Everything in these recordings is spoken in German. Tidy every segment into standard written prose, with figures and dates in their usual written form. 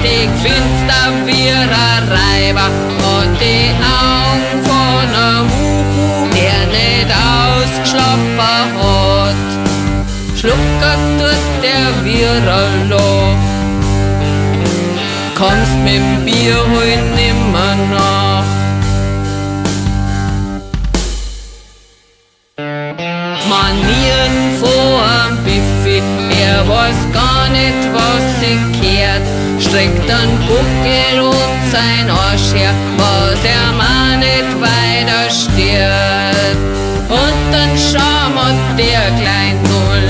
Granddig, finsta wie ein Reiba, Hod de Augn von a Muhu, der nicht ausgschloffa hat. Schlucka tut der wie ein Loch. Kommst mit Bier, hoin, nimma, nach. Manieren vor am Biffi, weiß gar nicht, was sie kehrt. Streckt den Buckel und sein Arsch her, was auch nicht weiter stört. Und dann schaut der klein Null,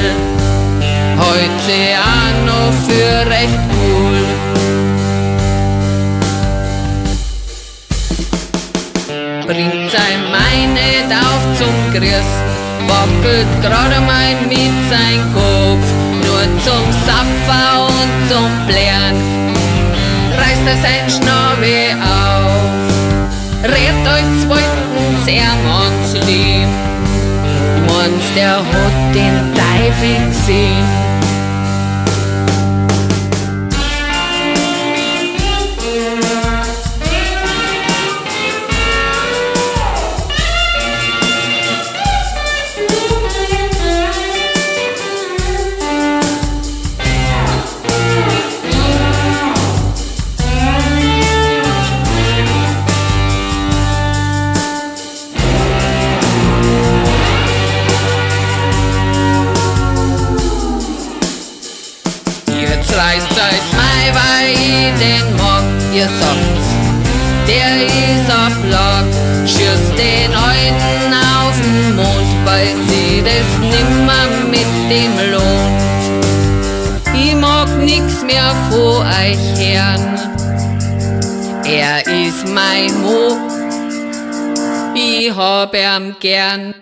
heut sie auch noch für recht cool. Bringt sein Mein nicht auf zum Grüßen, wackelt gerade mal mit sein Kopf, nur zum Saffer und zum Blären reißt sein Schnabel auf. Rät euch zweitens ans Leben, meins der hat den Teufel gesehen. Reißt euch Mei, weil ich den mag, ihr sagt's, der ist auf Loch. Schießt den Alten auf den Mond, weil sie das nimmer mit dem lohnt. Ich mag nix mehr von euch hören, er ist Mei Mo, ich hab ihn gern.